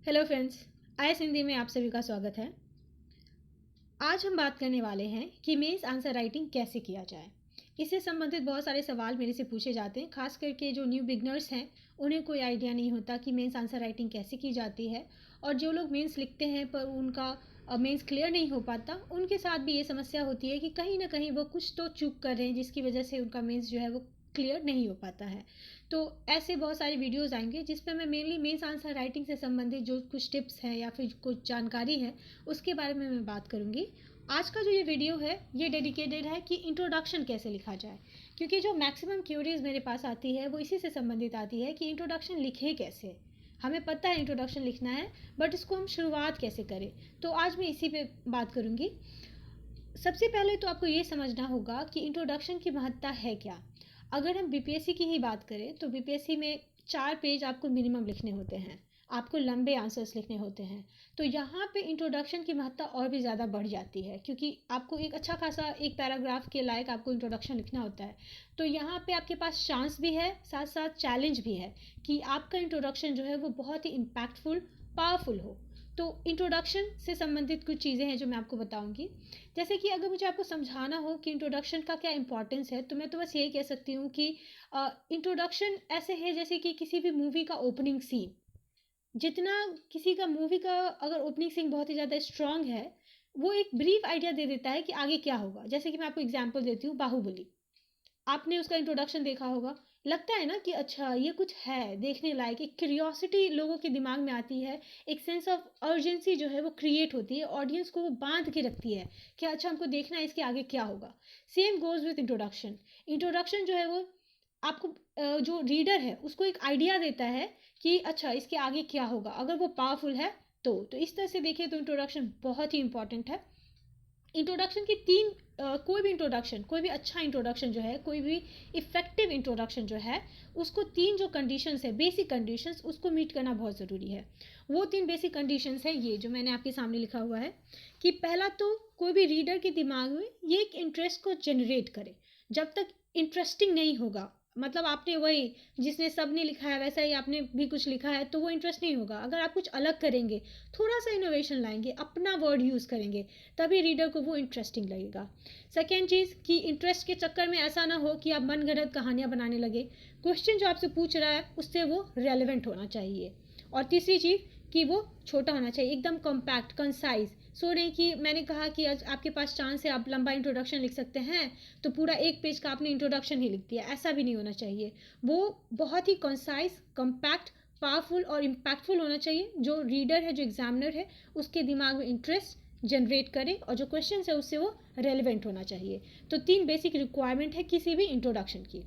Hello friends, IAS Hindi में आप सभी का स्वागत है। आज हम बात करने वाले हैं कि मेंस आंसर राइटिंग कैसे किया जाए। इससे संबंधित बहुत सारे सवाल मेरे से पूछे जाते हैं, खास करके जो न्यू बिगनर्स हैं उन्हें कोई आइडिया नहीं होता कि मेंस आंसर राइटिंग कैसे की जाती है। और जो लोग मेंस लिखते हैं पर उनका मेंस क्लियर नहीं हो पाता, उनके साथ भी ये समस्या होती है कि कहीं ना कहीं वो कुछ तो चूक कर रहे हैं जिसकी वजह से उनका मेंस जो है वो क्लियर नहीं हो पाता है। तो ऐसे बहुत सारे वीडियोस आएंगे जिसमें मैं मेनली मेंस आंसर राइटिंग से संबंधित जो कुछ टिप्स हैं या फिर कुछ जानकारी है उसके बारे में मैं बात करूँगी। आज का जो ये वीडियो है ये डेडिकेटेड है कि इंट्रोडक्शन कैसे लिखा जाए, क्योंकि जो मैक्सिमम क्यूरीज मेरे पास आती है वो इसी से संबंधित आती है कि इंट्रोडक्शन लिखे कैसे। हमें पता है इंट्रोडक्शन लिखना है, बट इसको हम शुरुआत कैसे करें। तो आज मैं इसी पे बात करूँगी। सबसे पहले तो आपको ये समझना होगा कि इंट्रोडक्शन की महत्ता है क्या। अगर हम बीपीएससी की ही बात करें तो बीपीएससी में 4 पेज आपको मिनिमम लिखने होते हैं, आपको लंबे आंसर्स लिखने होते हैं। तो यहाँ पे इंट्रोडक्शन की महत्ता और भी ज़्यादा बढ़ जाती है, क्योंकि आपको एक अच्छा खासा एक पैराग्राफ के लायक आपको इंट्रोडक्शन लिखना होता है। तो यहाँ पे आपके पास चांस भी है, साथ साथ चैलेंज भी है कि आपका इंट्रोडक्शन जो है वो बहुत ही इम्पैक्टफुल, पावरफुल हो। तो इंट्रोडक्शन से संबंधित कुछ चीज़ें हैं जो मैं आपको बताऊंगी। जैसे कि अगर मुझे आपको समझाना हो कि इंट्रोडक्शन का क्या इंपॉर्टेंस है, तो मैं तो बस यही कह सकती हूँ कि इंट्रोडक्शन ऐसे है जैसे कि किसी भी मूवी का ओपनिंग सीन। जितना किसी का मूवी का अगर ओपनिंग सीन बहुत ही ज़्यादा स्ट्रांग है, वो एक ब्रीफ आइडिया दे देता है कि आगे क्या होगा। जैसे कि मैं आपको एग्जांपल देती हूँ, बाहुबली। आपने उसका इंट्रोडक्शन देखा होगा, लगता है ना कि अच्छा ये कुछ है देखने लायक, एक क्यूरियोसिटी लोगों के दिमाग में आती है, एक सेंस ऑफ अर्जेंसी जो है वो क्रिएट होती है, ऑडियंस को वो बांध के रखती है कि अच्छा हमको देखना है इसके आगे क्या होगा। Same goes with introduction. Introduction जो है वो आपको जो रीडर है उसको एक आइडिया देता है कि अच्छा इसके आगे क्या होगा, अगर वो पावरफुल है तो इस तरह से देखिए तो इंट्रोडक्शन बहुत ही इंपॉर्टेंट है। इंट्रोडक्शन की तीन कोई भी इंट्रोडक्शन, कोई भी अच्छा इंट्रोडक्शन जो है, कोई भी इफेक्टिव इंट्रोडक्शन जो है, उसको तीन जो कंडीशंस है, बेसिक कंडीशंस, उसको मीट करना बहुत ज़रूरी है। वो तीन बेसिक कंडीशंस है ये जो मैंने आपके सामने लिखा हुआ है कि पहला तो कोई भी रीडर के दिमाग में ये एक इंटरेस्ट को जनरेट करे। जब तक इंटरेस्टिंग नहीं होगा, मतलब आपने वही जिसने सबने लिखा है वैसा ही आपने भी कुछ लिखा है, तो वो इंटरेस्ट नहीं होगा। अगर आप कुछ अलग करेंगे, थोड़ा सा इनोवेशन लाएंगे, अपना वर्ड यूज़ करेंगे, तभी रीडर को वो इंटरेस्टिंग लगेगा। सेकेंड चीज़ कि इंटरेस्ट के चक्कर में ऐसा ना हो कि आप मनगढ़ंत कहानियाँ बनाने लगे। क्वेश्चन जो आपसे पूछ रहा है उससे वो रेलिवेंट होना चाहिए। और तीसरी चीज़ कि वो छोटा होना चाहिए, एकदम कॉम्पैक्ट, कंसाइज। सो नहीं कि मैंने कहा कि आज आपके पास चांस है आप लंबा इंट्रोडक्शन लिख सकते हैं, तो पूरा 1 पेज का आपने इंट्रोडक्शन ही लिख दिया, ऐसा भी नहीं होना चाहिए। वो बहुत ही कंसाइज, कॉम्पैक्ट, पावरफुल और इम्पैक्टफुल होना चाहिए, जो रीडर है, जो एग्जामिनर है, उसके दिमाग में इंटरेस्ट जनरेट करे, और जो क्वेश्चन है उससे वो रेलिवेंट होना चाहिए। तो तीन बेसिक रिक्वायरमेंट है किसी भी इंट्रोडक्शन की।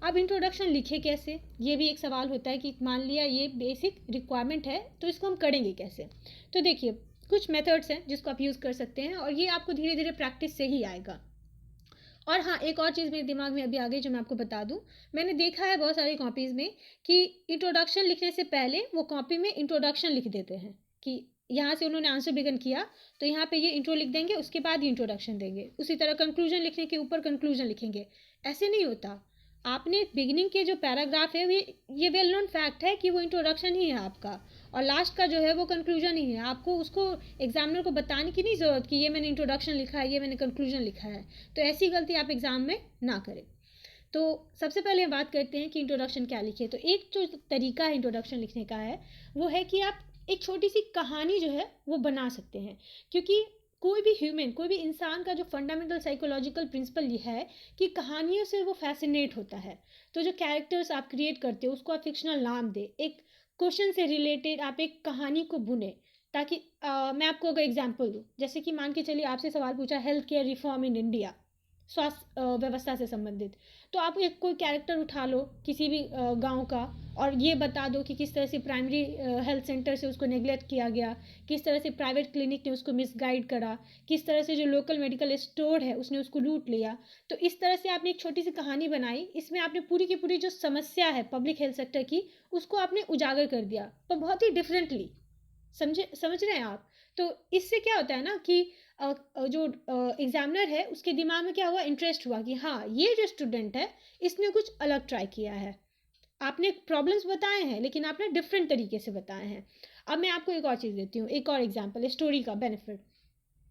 अब इंट्रोडक्शन लिखे कैसे, ये भी एक सवाल होता है कि मान लिया ये बेसिक रिक्वायरमेंट है तो इसको हम करेंगे कैसे। तो देखिए कुछ मेथड्स हैं जिसको आप यूज़ कर सकते हैं, और ये आपको धीरे धीरे प्रैक्टिस से ही आएगा। और हाँ, एक और चीज़ मेरे दिमाग में अभी आ गई जो मैं आपको बता दूँ। मैंने देखा है बहुत सारी कॉपीज़ में कि इंट्रोडक्शन लिखने से पहले वो कॉपी में इंट्रोडक्शन लिख देते हैं कि यहाँ से उन्होंने आंसर बिगन किया तो यहाँ पे ये इंट्रो लिख देंगे, उसके बाद ये इंट्रोडक्शन देंगे। उसी तरह कंक्लूजन लिखने के ऊपर कंक्लूजन लिखेंगे। ऐसे नहीं होता। आपने बिगिनिंग के जो पैराग्राफ है ये वेल नोन फैक्ट है कि वो इंट्रोडक्शन ही है आपका, और लास्ट का जो है वो कंक्लूजन ही है। आपको उसको एग्जामिनर को बताने की नहीं ज़रूरत कि ये मैंने इंट्रोडक्शन लिखा है, ये मैंने कंक्लूजन लिखा है। तो ऐसी गलती आप एग्ज़ाम में ना करें। तो सबसे पहले हम बात करते हैं कि इंट्रोडक्शन क्या लिखे। तो एक जो तरीका है इंट्रोडक्शन लिखने का है वो है कि आप एक छोटी सी कहानी जो है वो बना सकते हैं, क्योंकि कोई भी ह्यूमन, कोई भी इंसान का जो फंडामेंटल साइकोलॉजिकल प्रिंसिपल ये है कि कहानियों से वो फैसिनेट होता है। तो जो कैरेक्टर्स आप क्रिएट करते हो उसको आप फिक्शनल नाम दे, एक क्वेश्चन से रिलेटेड आप एक कहानी को बुने, ताकि मैं आपको अगर एग्जांपल दूँ, जैसे कि मान के चलिए आपसे सवाल पूछा health care reform in India, स्वास्थ्य व्यवस्था से संबंधित। तो आप एक कोई कैरेक्टर उठा लो किसी भी गांव का, और ये बता दो कि किस तरह से प्राइमरी हेल्थ सेंटर से उसको नेग्लेक्ट किया गया, किस तरह से प्राइवेट क्लिनिक ने उसको मिसगाइड करा, किस तरह से जो लोकल मेडिकल स्टोर है उसने उसको लूट लिया। तो इस तरह से आपने एक छोटी सी कहानी बनाई, इसमें आपने पूरी की पूरी जो समस्या है पब्लिक हेल्थ सेक्टर की उसको आपने उजागर कर दिया, पर बहुत ही डिफरेंटली। समझ रहे हैं आप। तो इससे क्या होता है ना कि जो एग्जामिनर है उसके दिमाग में क्या हुआ, इंटरेस्ट हुआ कि हाँ ये जो स्टूडेंट है इसने कुछ अलग ट्राई किया है। आपने प्रॉब्लम्स बताए हैं लेकिन आपने डिफरेंट तरीके से बताए हैं। अब मैं आपको एक और चीज़ देती हूँ, एक और एग्जांपल स्टोरी का बेनिफिट।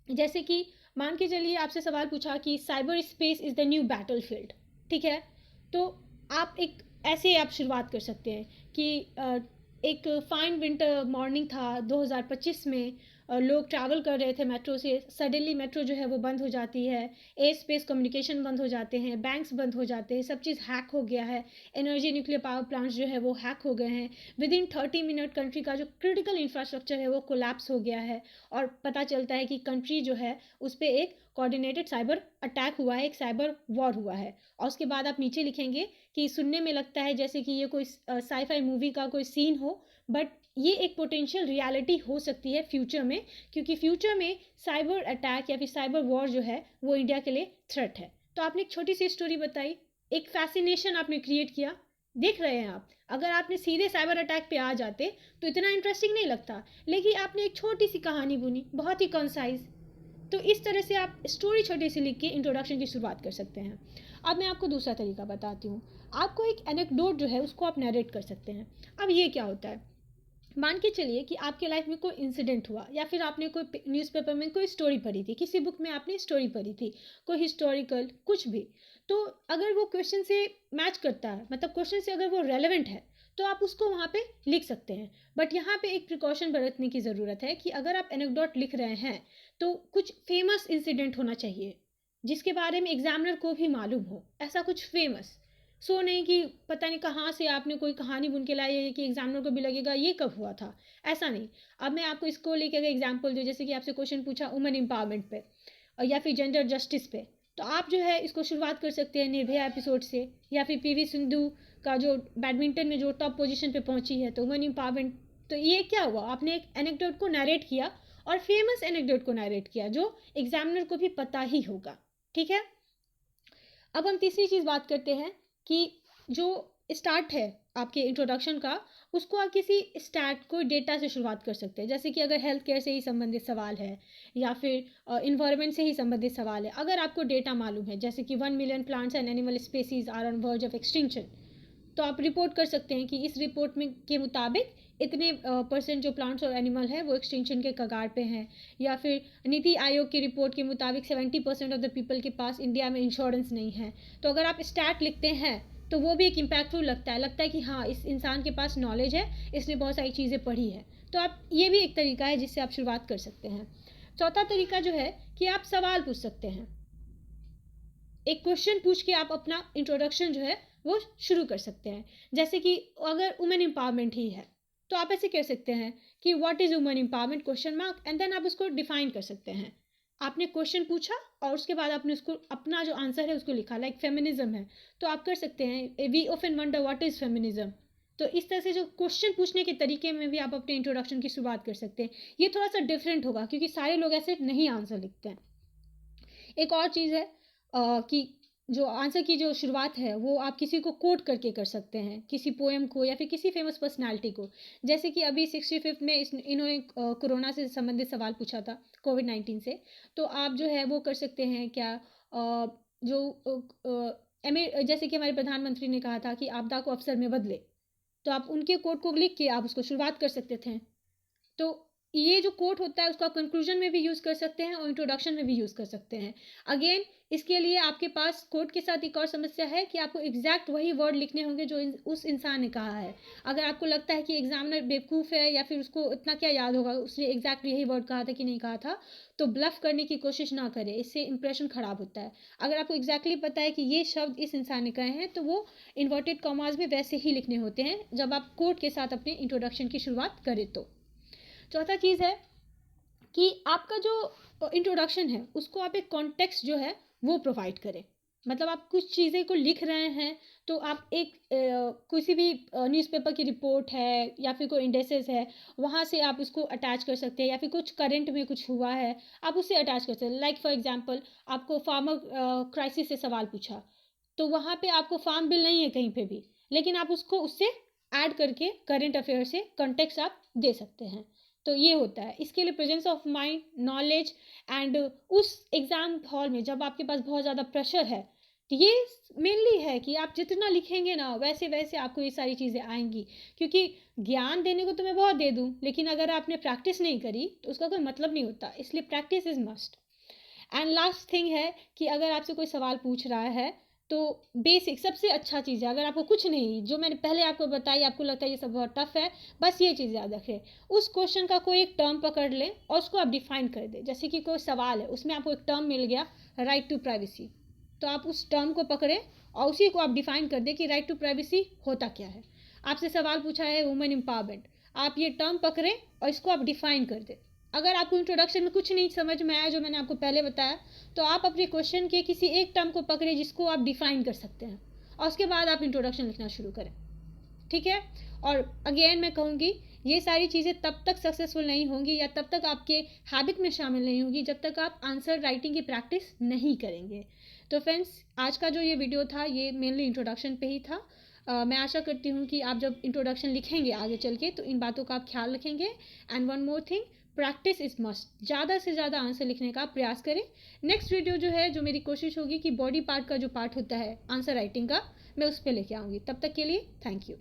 जैसे कि मान के चलिए आपसे सवाल पूछा कि cyber space is the new battlefield, ठीक है? तो आप एक ऐसे आप शुरुआत कर सकते हैं कि एक फाइन विंटर मॉर्निंग था 2025 में, लोग ट्रैवल कर रहे थे मेट्रो से, सडनली मेट्रो जो है वो बंद हो जाती है, एयर स्पेस कम्युनिकेशन बंद हो जाते हैं, बैंक्स बंद हो जाते हैं, सब चीज़ हैक हो गया है, एनर्जी न्यूक्लियर पावर प्लांट्स जो है वो हैक हो गए हैं, विद इन 30 मिनट कंट्री का जो क्रिटिकल इंफ्रास्ट्रक्चर है वो कोलैप्स हो गया है, और पता चलता है कि कंट्री जो है उस पर एक कोऑर्डिनेटेड साइबर अटैक हुआ है, एक साइबर वॉर हुआ है। और उसके बाद आप नीचे लिखेंगे कि सुनने में लगता है जैसे कि ये कोई साईफाई मूवी का कोई सीन हो, बट ये एक पोटेंशियल रियलिटी हो सकती है फ्यूचर में, क्योंकि फ्यूचर में साइबर अटैक या फिर साइबर वॉर जो है वो इंडिया के लिए थ्रेट है। तो आपने एक छोटी सी स्टोरी बताई, एक फैसिनेशन आपने क्रिएट किया। देख रहे हैं आप, अगर आपने सीधे साइबर अटैक पे आ जाते तो इतना इंटरेस्टिंग नहीं लगता, लेकिन आपने एक छोटी सी कहानी बुनी, बहुत ही कंसाइज। तो इस तरह से आप स्टोरी छोटी सी लिख के इंट्रोडक्शन की शुरुआत कर सकते हैं। अब मैं आपको दूसरा तरीका बताती हूँ। आपको एक एनेक्डोट जो है उसको आप नरेट कर सकते हैं। अब ये क्या होता है, मान के चलिए कि आपके लाइफ में कोई इंसिडेंट हुआ, या फिर आपने कोई न्यूज़पेपर में कोई स्टोरी पढ़ी थी, किसी बुक में आपने स्टोरी पढ़ी थी, कोई हिस्टोरिकल कुछ भी। तो अगर वो क्वेश्चन से मैच करता है, मतलब क्वेश्चन से अगर वो रेलेवेंट है, तो आप उसको वहाँ पे लिख सकते हैं। बट यहाँ पे एक प्रिकॉशन बरतने की ज़रूरत है कि अगर आप एनेक्डोट लिख रहे हैं तो कुछ फेमस इंसिडेंट होना चाहिए जिसके बारे में एग्जामिनर को भी मालूम हो, ऐसा कुछ फेमस। सो नहीं कि पता नहीं कहाँ से आपने कोई कहानी बुन के लाई है कि एग्जामिनर को भी लगेगा ये कब हुआ था, ऐसा नहीं। अब मैं आपको इसको लेके अगर एग्जाम्पल दूँ, जैसे कि आपसे क्वेश्चन पूछा वुमेन एम्पावरमेंट पे या फिर जेंडर जस्टिस पे, तो आप जो है इसको शुरुआत कर सकते हैं निर्भया एपिसोड से, या फिर पीवी सिंधु का जो बैडमिंटन में जो टॉप पोजीशन पे पहुंची है तो वुमेन एम्पावरमेंट। तो ये क्या हुआ, आपने एक एनेक्डोट को नरेट किया, और फेमस एनेक्डोट को नरेट किया जो एग्जामिनर को भी पता ही होगा, ठीक है? अब हम तीसरी चीज़ बात करते हैं कि जो स्टार्ट है आपके इंट्रोडक्शन का, उसको आप किसी स्टैट को डेटा से शुरुआत कर सकते हैं। जैसे कि अगर हेल्थ केयर से ही संबंधित सवाल है, या फिर इन्वायरमेंट से ही संबंधित सवाल है, अगर आपको डेटा मालूम है जैसे कि 1 million plants and animal species are on verge of extinction, तो आप रिपोर्ट कर सकते हैं कि इस रिपोर्ट में के मुताबिक इतने परसेंट जो प्लांट्स और एनिमल है वो एक्सटिंक्शन के कगार पे हैं। या फिर नीति आयोग की रिपोर्ट के मुताबिक 70% ऑफ द पीपल के पास इंडिया में इंश्योरेंस नहीं है। तो अगर आप स्टैट लिखते हैं तो वो भी एक इम्पैक्टफुल लगता है कि हाँ इस इंसान के पास नॉलेज है, इसने बहुत सारी चीज़ें पढ़ी है। तो आप ये भी एक तरीका है जिससे आप शुरुआत कर सकते हैं। चौथा तरीका जो है कि आप सवाल पूछ सकते हैं, एक क्वेश्चन पूछ के आप अपना इंट्रोडक्शन जो है वो शुरू कर सकते हैं। जैसे कि अगर वुमेन एम्पावरमेंट ही है तो आप ऐसे कह सकते हैं कि what is women empowerment question mark, and then आप उसको डिफाइन कर सकते हैं। आपने क्वेश्चन पूछा और उसके बाद आपने उसको अपना जो आंसर है उसको लिखा, लाइक फेमिनिज्म है तो आप कर सकते हैं we often wonder what is feminism. तो इस तरह से जो क्वेश्चन पूछने के तरीके में भी आप अपने इंट्रोडक्शन की शुरुआत कर सकते हैं। ये थोड़ा सा डिफरेंट होगा क्योंकि सारे लोग ऐसे नहीं आंसर लिखते हैं। एक और चीज़ है कि जो आंसर की जो शुरुआत है वो आप किसी को कोट करके कर सकते हैं, किसी पोएम को या फिर किसी फेमस पर्सनालिटी को। जैसे कि अभी 65th में इन्होंने कोरोना से संबंधित सवाल पूछा था, कोविड-19 से। तो आप जो है वो कर सकते हैं क्या, जो जैसे कि हमारे प्रधानमंत्री ने कहा था कि आपदा को अवसर में बदले, तो आप उनके कोट को लिख के आप उसको शुरुआत कर सकते थे। तो ये जो कोट होता है उसको आप कंक्लूजन में भी यूज़ कर सकते हैं और इंट्रोडक्शन में भी यूज़ कर सकते हैं। अगेन इसके लिए आपके पास कोट के साथ एक और समस्या है कि आपको एग्जैक्ट वही वर्ड लिखने होंगे जो उस इंसान ने कहा है। अगर आपको लगता है कि एग्जामिनर बेवकूफ़ है या फिर उसको इतना क्या याद होगा, उसने एग्जैक्ट यही वर्ड कहा था कि नहीं कहा था, तो ब्लफ करने की कोशिश ना करें, इससे इंप्रेशन ख़राब होता है। अगर आपको एग्जैक्टली पता है कि ये शब्द इस इंसान ने कहे हैं तो वो इन्वर्टेड कॉमास भी वैसे ही लिखने होते हैं जब आप कोट के साथ अपने इंट्रोडक्शन की शुरुआत करें तो। चौथा चीज़ है कि आपका जो इंट्रोडक्शन है उसको आप एक कॉन्टेक्स्ट जो है वो प्रोवाइड करें। मतलब आप कुछ चीज़ें को लिख रहे हैं तो आप एक किसी भी न्यूज़पेपर की रिपोर्ट है या फिर कोई इंडेसेस है, वहाँ से आप उसको अटैच कर सकते हैं, या फिर कुछ करंट में कुछ हुआ है आप उससे अटैच कर सकते हैं। लाइक फॉर एग्जांपल आपको फार्मर क्राइसिस से सवाल पूछा, तो वहाँ पे आपको फार्म बिल नहीं है कहीं पे भी, लेकिन आप उसको उससे ऐड करके करंट अफेयर से कॉन्टेक्स्ट आप दे सकते हैं। तो ये होता है, इसके लिए presence of mind, knowledge, and उस एग्ज़ाम हॉल में जब आपके पास बहुत ज़्यादा प्रेशर है ये मेनली है कि आप जितना लिखेंगे ना वैसे वैसे आपको ये सारी चीज़ें आएँगी। क्योंकि ज्ञान देने को तो मैं बहुत दे दूँ, लेकिन अगर आपने प्रैक्टिस नहीं करी तो उसका कोई मतलब नहीं होता। इसलिए practice is must. And last thing है कि अगर आपसे कोई सवाल पूछ रहा है तो बेसिक सबसे अच्छा चीज़ है, अगर आपको कुछ नहीं जो मैंने पहले आपको बताई आपको लगता है ये सब बहुत टफ है, बस ये चीज़ याद रखें। उस क्वेश्चन का कोई एक टर्म पकड़ लें और उसको आप डिफाइन कर दें। जैसे कि कोई सवाल है उसमें आपको एक टर्म मिल गया, राइट टू प्राइवेसी, तो आप उस टर्म को पकड़ें और उसी को आप डिफाइन कर दें कि राइट टू प्राइवेसी होता क्या है। आपसे सवाल पूछा है वुमेन एम्पावरमेंट, आप ये टर्म पकड़ें और इसको आप डिफाइन कर दें। अगर आपको इंट्रोडक्शन में कुछ नहीं समझ में आया जो मैंने आपको पहले बताया, तो आप अपने क्वेश्चन के किसी एक टर्म को पकड़ें जिसको आप डिफाइन कर सकते हैं और उसके बाद आप इंट्रोडक्शन लिखना शुरू करें। ठीक है? और अगेन मैं कहूँगी, ये सारी चीज़ें तब तक सक्सेसफुल नहीं होंगी या तब तक आपके हैबिट में शामिल नहीं होंगी जब तक आप आंसर राइटिंग की प्रैक्टिस नहीं करेंगे। तो फ्रेंड्स, आज का जो ये वीडियो था ये मेनली इंट्रोडक्शन पे ही था। मैं आशा करती हूँ कि आप जब इंट्रोडक्शन लिखेंगे आगे चल के तो इन बातों का आप ख्याल रखेंगे। And one more thing, practice is must. ज़्यादा से ज़्यादा आंसर लिखने का प्रयास करें। नेक्स्ट वीडियो जो है, जो मेरी कोशिश होगी कि बॉडी पार्ट का जो पार्ट होता है आंसर राइटिंग का, मैं उस पर लेके आऊँगी। तब तक के लिए थैंक यू।